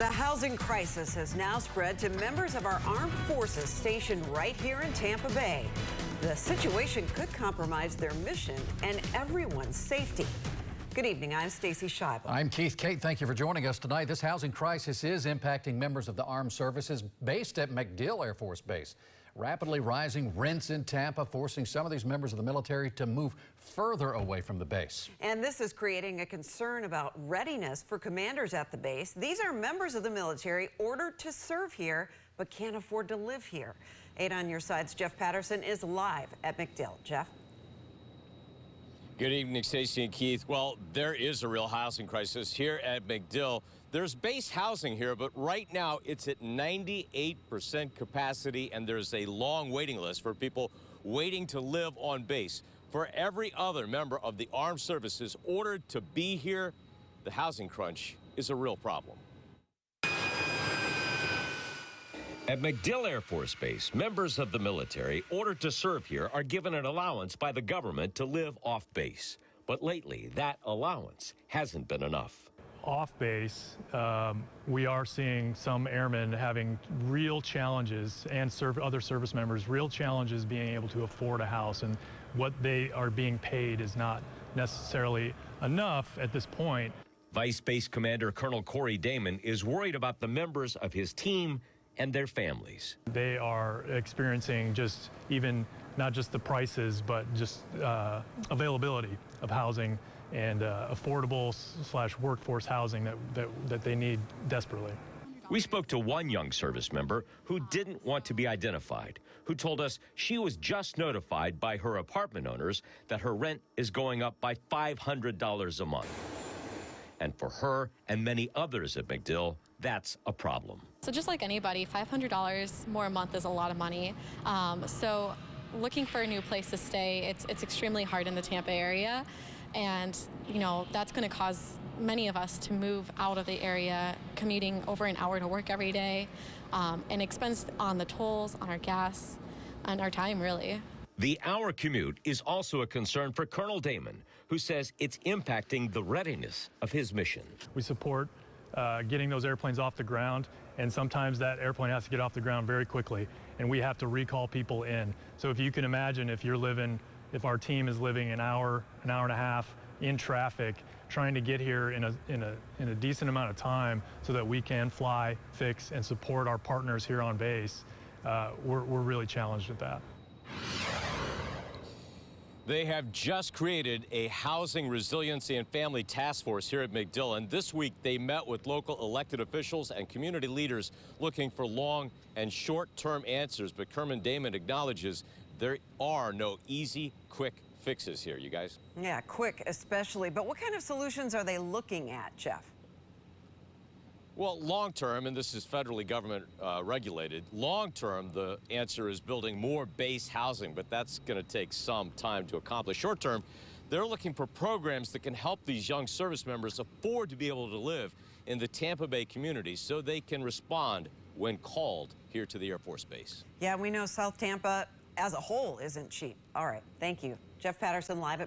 The housing crisis has now spread to members of our armed forces stationed right here in Tampa Bay. The situation could compromise their mission and everyone's safety. Good evening, I'm Stacy Scheibel. I'm Keith Kate. Thank you for joining us tonight. This housing crisis is impacting members of the armed services based at MacDill Air Force Base. Rapidly rising rents in Tampa forcing some of these members of the military to move further away from the base. And this is creating a concern about readiness for commanders at the base. These are members of the military ordered to serve here but can't afford to live here. 8 on your side's Jeff Patterson is live at MacDill. Jeff? Good evening, Stacey and Keith. Well, there is a real housing crisis here at MacDill. There's base housing here, but right now it's at 98% capacity, and there's a long waiting list for people waiting to live on base. For every other member of the armed services ordered to be here, the housing crunch is a real problem. At MacDill Air Force Base, members of the military ordered to serve here are given an allowance by the government to live off base. But lately, that allowance hasn't been enough. Off base, we are seeing some airmen having real challenges, and other service members, real challenges being able to afford a house, and what they are being paid is not necessarily enough at this point. Vice Base Commander Colonel Corey Damon is worried about the members of his team and their families. They are experiencing not just the prices, but just availability of housing and affordable / workforce housing that they need desperately. We spoke to one young service member who didn't want to be identified, who told us she was just notified by her apartment owners that her rent is going up by $500 a month. And for her and many others at MacDill, that's a problem. So just like anybody, $500 more a month is a lot of money. So looking for a new place to stay, it's extremely hard in the Tampa area. And, you know, that's going to cause many of us to move out of the area, commuting over an hour to work every day, and expense on the tolls, on our gas, and our time, really. The hour commute is also a concern for Colonel Damon, who says it's impacting the readiness of his mission. We support getting those airplanes off the ground, and sometimes that airplane has to get off the ground very quickly, and we have to recall people in. So if you can imagine, if our team is living an hour and a half in traffic, trying to get here in a decent amount of time so that we can fly, fix, and support our partners here on base, we're really challenged with that. They have just created a housing resiliency and family task force here at MacDill, and this week they met with local elected officials and community leaders looking for long and short-term answers. But Colonel Damon acknowledges there are no easy, quick fixes here, you guys. Yeah, quick especially. But what kind of solutions are they looking at, Jeff? Well, long-term, and this is federally government regulated, long-term, the answer is building more base housing, but that's going to take some time to accomplish. Short-term, they're looking for programs that can help these young service members afford to be able to live in the Tampa Bay community so they can respond when called here to the Air Force Base. Yeah, we know South Tampa as a whole isn't cheap. All right, thank you. Jeff Patterson live at